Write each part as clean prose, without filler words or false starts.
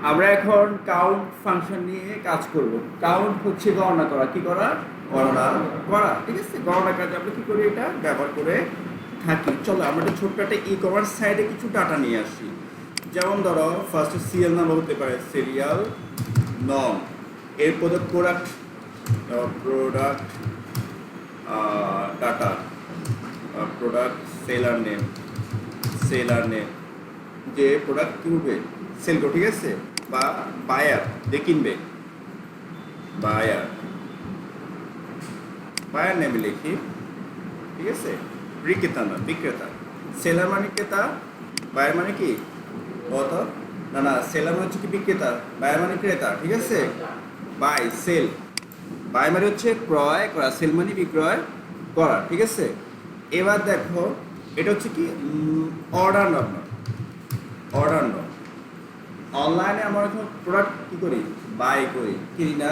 আমরা এখন count function নিয়ে কাজ করব। কাউন্ট হচ্ছে গণনা করা, কি করা? গণনা করা, ঠিক আছে? গণনা কাজে আমরা কি করি? এটা ব্যবহার করে থাকি। চলো আমরা একটা ছোট্ট একটা ই কমার্স সাইডে কিছু ডাটা নিয়ে আসি। যেমন ধরো ফার্স্টে সিরিয়াল নাম্বার হতে পারে, সিরিয়াল নং, এরপর product, product data, product seller name, seller name, যে প্রোডাক্ট কিনবে সেল করো, ঠিক আছে? বা বায়ার যে কিনবে, বায়ার, বায়ার নেমে লিখি, ঠিক আছে? বিক্রেতা না, বিক্রেতা। সেলার মানে ক্রেতা, বায়ার মানে কি কত? না না, সেলার মানে হচ্ছে কি বিক্রেতা, বায়ার মানে ক্রেতা, ঠিক আছে? বাই, সেল, বাই মানে হচ্ছে ক্রয় করা, সেল মানে বিক্রয় করা, ঠিক আছে? এবার দেখো এটা হচ্ছে কি অর্ডার নাম্বার, অর্ডার নাম্বার। অনলাইনে আমরা এখন প্রোডাক্ট কী করি? বাই করি, কিনি না?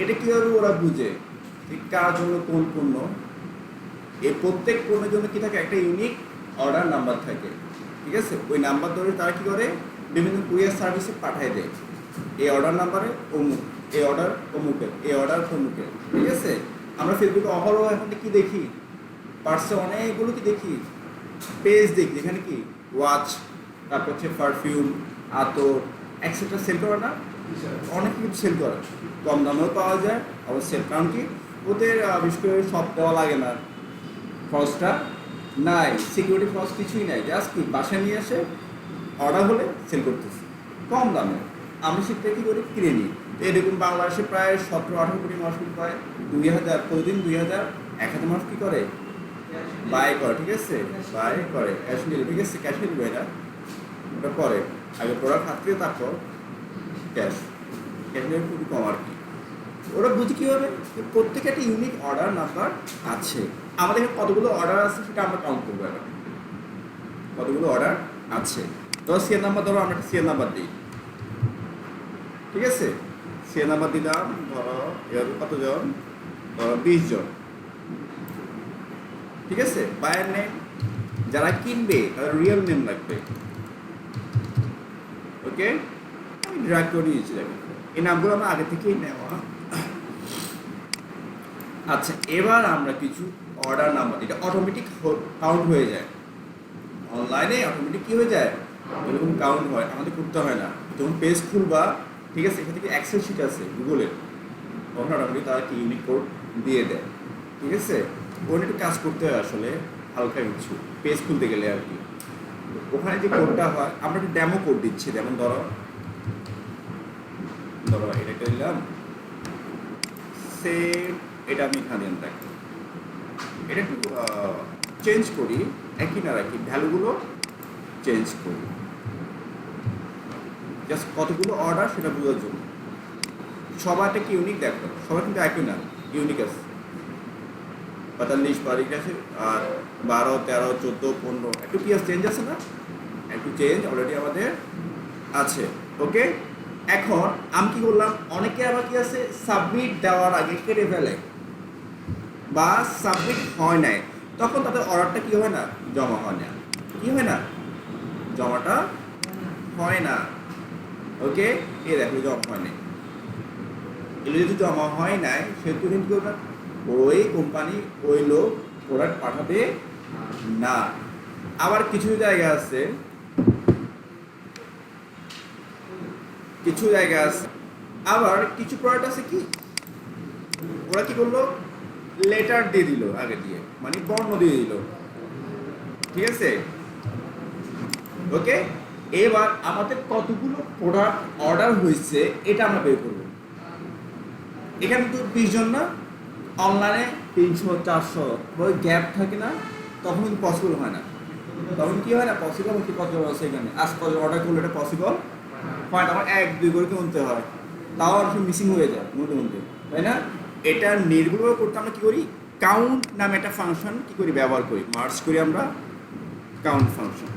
এটা কীভাবে ওরা বুঝে ঠিক কার জন্য কোন পণ্য? এই প্রত্যেক পণ্যের জন্য কী থাকে? একটা ইউনিক অর্ডার নাম্বার থাকে, ঠিক আছে? ওই নাম্বার ধরে তারা কী করে? বিভিন্ন কুরিয়ার সার্ভিসে পাঠিয়ে দেয়, এই অর্ডার নাম্বারে অমুক, এই অর্ডার অমুকের, এই অর্ডার অমুকের, ঠিক আছে? আমরা ফেসবুকে অহরহ এখন কি দেখি? পার্সে অনেকগুলো কি দেখি? পেজ দেখি, যেখানে কি ওয়াচ, তারপর হচ্ছে পারফিউম, আতর, এক্সেট্রা সেল করে না? অনেক কিছু সেল করে, কম দামেও পাওয়া যায় আবার সেল। কারণ কি ওদের বিশেষ করে সব দেওয়া লাগে না, খরচটা নাই, সিকিউরিটি খরচ কিছুই নাই, জাস্ট কি বাসায় নিয়ে এসে অর্ডার হলে সেল করতেছে কম দামে। আমি সেটা কী করি? কিনে নিই। তো এরকম বাংলাদেশে প্রায় 17-18 কোটি মানুষ প্রায় 2000 প্রতিদিন 2000-1000 মানুষ কী করে? বাই করে, ঠিক আছে? বাই করে ক্যাশ নিলে, ঠিক আছে? ক্যাশ নিলে এটা ওটা পরে, আগে প্রোডাক্ট হাত থেকে তারপর ক্যাশ, ক্যাশ নিলে খুবই কম আর কি। ওরা বুঝি কীভাবে? প্রত্যেকে একটা ইউনিক অর্ডার নাম্বার আছে। আমাদের এখানে কতগুলো অর্ডার আছে সেটা আমরা কাউন্ট করবো এখন। কতগুলো অর্ডার আছে? ধরো সিএর নাম্বার, ধরো আমরা একটা সিএর নাম্বার দিই, ঠিক আছে? সিএর নাম্বার দিলাম, ধরো এর কতজন? ধরো 20 জন, ঠিক আছে? বায়ার নেম, যারা কিনবে তাদের রিয়েল নেম লাগবে, ওকে? আমি ড্রাগ করে নিয়েছি, দেখেন এই নামগুলো আমার আগে থেকেই নেওয়া। আচ্ছা, এবার আমরা কিছু অর্ডার নাম্বার, এটা অটোমেটিক কাউন্ট হয়ে যায় অনলাইনে, অটোমেটিক কী হয়ে যায়? এরকম কাউন্ট হয়, আমাদের করতে হয় না। যখন পেজ খুলবা, ঠিক আছে, এখান থেকে এক্সেল শিট আছে গুগলের, তখন অটোমেটিক তারা কি ইউনিক কোড দিয়ে দেয়, ঠিক আছে? ওখানে একটু কাজ করতে হয় আসলে, হালকা কিছু পেজ খুলতে গেলে আর কি। ওখানে যে কোডটা হয়, আমরা একটু ডেমো কোড দিচ্ছি। যেমন ধরো ধরো এটা একটা দিলাম, সেম এটা আমি এখানে দেখো, এটা একটু চেঞ্জ করি, একই না রাখি, ভ্যালুগুলো চেঞ্জ করি, জাস্ট কতগুলো অর্ডার সেটা বোঝার জন্য। সবাইটা কি ইউনিক? দেখো সবাই কিন্তু একই না, ইউনিক আছে। 45 তারিখ আছে, আর 12, 13, 14, 15 একটু কি চেঞ্জ আছে না? একটু চেঞ্জ অলরেডি আমাদের আছে, ওকে? এখন আমি কি করলাম? অনেকে আবার কি আছে, সাবমিট দেওয়ার আগে কেটে ফেলে বা সাবমিট হয় নাই, তখন তাদের অর্ডারটা কি হয় না? জমা হয় না। কি হয় না? জমাটা হয় না, ওকে? এই দেখো জমা হয় নাই। এগুলো যদি জমা হয় নাই, সেহেতু কিন্তু ওই কোম্পানি ওই লোক প্রোডাক্ট পাঠাবে না। আবার কিছু জায়গা আছে, কিছু জায়গা আছে আবার কিছু প্রোডাক্ট আছে কি ওরা কি করলো? লেটার দিয়ে দিল, আগে দিয়ে মানে বর্ণ দিয়ে দিল, ঠিক আছে? ওকে, এবার আমাদের কতগুলো প্রোডাক্ট অর্ডার হয়েছে এটা আমরা বের করবো। এখানে তো 20 জন না, অনলাইনে 300-400 ওই গ্যাপ থাকে না, তখন কিন্তু পসিবল হয় না। তখন কি হয় না? পসিবল হচ্ছে কতজন আছে এখানে, আজ কতজন অর্ডার করলে এটা পসিবল হয় না, আমার 1-2 করে কিনতে হয়, তাও আর মিসিং হয়ে যায় মধ্যে মধ্যে, তাই না? এটা নির্ভুল করতে আমরা কী করি? কাউন্ট নামে একটা ফাংশন কী করি? ব্যবহার করি, মার্জ করি আমরা কাউন্ট ফাংশন।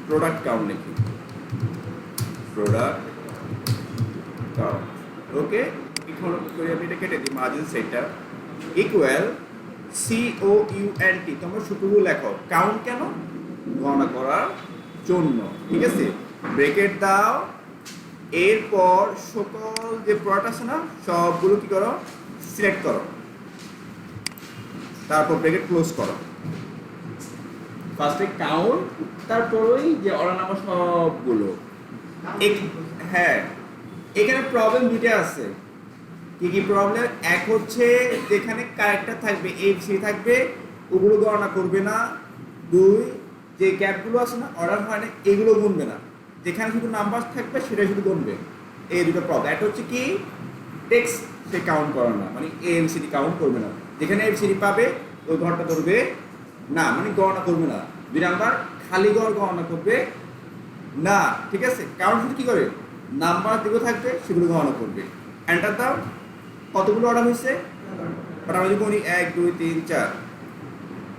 প্রোডাক্ট কাউন্ট লিখি, প্রোডাক্ট কাউন্ট, ওকে? এখন করি আমি এটা কেটে দিই, মার্জিন সেন্টার ইকুয়াল COUNT, তোমরা শুধু লেখো কাউন্ট, কেন? গণনা করার জন্য, ঠিক আছে? ব্রেকেট দাও, এরপর সকল যে প্রোডাক্ট আছে না সবগুলো কি করো সিলেক্ট করো, তারপর ব্র্যাকেট ক্লোজ করো। ফার্স্টে কাউন্ট, তারপরেই যে অর্ডার নাম্বার সবগুলো। হ্যাঁ, এখানে প্রবলেম দুইটা আছে। কি কি প্রবলেম? এক হচ্ছে যেখানে ক্যারেক্টার থাকবে ABC থাকবে ওগুলো গণনা করবে না। দুই, যে গ্যাপগুলো আছে না অর্ডার হয় না এগুলো গুনবে না, যেখানে শুধু নাম্বার থাকবে সেটাই শুধু গুনবে। এই দুটো প্রবলেম। একটা হচ্ছে কি টেক্সট সে কাউন্ট করে না, মানে ABCD কাউন্ট করবে না, যেখানে ABCD পাবে ওই ঘরটা ধরবে না, মানে গণনা করবে না। দুই নাম্বার খালি ঘর গণনা করবে না, ঠিক আছে? কারণ শুধু কি করে নাম্বার যেগুলো থাকবে সেগুলো গণনা করবে। এন্টার দাও। কতগুলো অর্ডার হয়েছে? আমরা যদি গণি 1 2 3 4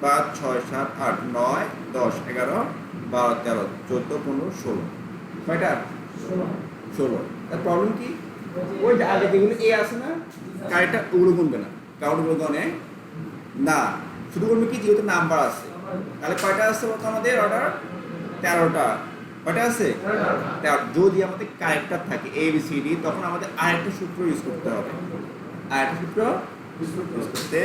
5 6 7 8 9 10 11 12 13 14 15 16। কয়টা? 16। তার প্রবলেম কি? ওই যে আগে যেগুলো এ আছে না কারেক্টটা ওগুলো গুনবে না, কাউন্টগুলো গনে না, শুধু গুনবে কি যেহেতু নাম্বার আছে। তাহলে কয়টা আছে বলতো আমাদের অর্ডার? 13টা। কয়টা আছে? 13। যদি আমাদের কারেক্টার থাকে ABCD তখন আমাদের আরেকটা সূত্র ইউজ করতে হবে, আরেকটা সূত্র ইউজ করতে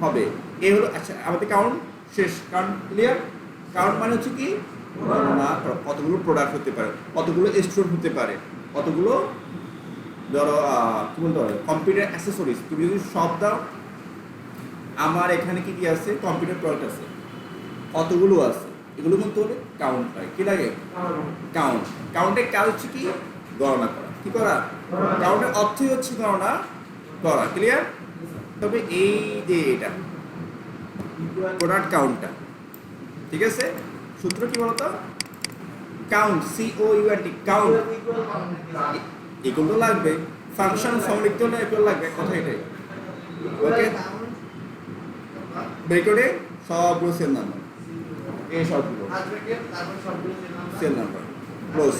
হবে। এই হলো। আচ্ছা, আমাদের কাউন্ট শেষ। Count clear? কাউন্ট মানে হচ্ছে কি গণনা করা, কতগুলো প্রোডাক্ট হতে পারে, কতগুলো স্টোর হতে পারে, কতগুলো ধরো কি বলতে হবে কম্পিউটার অ্যাক্সেসরিজ তুমি যদি সব দাও। আমার এখানে কি কি আছে? কম্পিউটার প্রোডাক্ট আছে, কতগুলো আছে এগুলো কিন্তু হলে কাউন্ট হয়। কি লাগে? কাউন্ট। কাউন্টের কাজ হচ্ছে কি গণনা করা। কি করা? কাউন্টের অর্থই হচ্ছে গণনা করা। ক্লিয়ার? তবে এই যে এটা প্রোডাক্ট কাউন্টটা, ঠিক আছে? সূত্র কি বলতো? Count, COUNT, count. এগুলো লাগবে, ফাংশন ফর্ম লিখতে হলে এগুলো লাগবে, কথা এটাই। ওকে, ব্রেকেটে সবগুলো সেল নাম্বার, এই সবগুলো সেল নাম্বার ক্লোজ।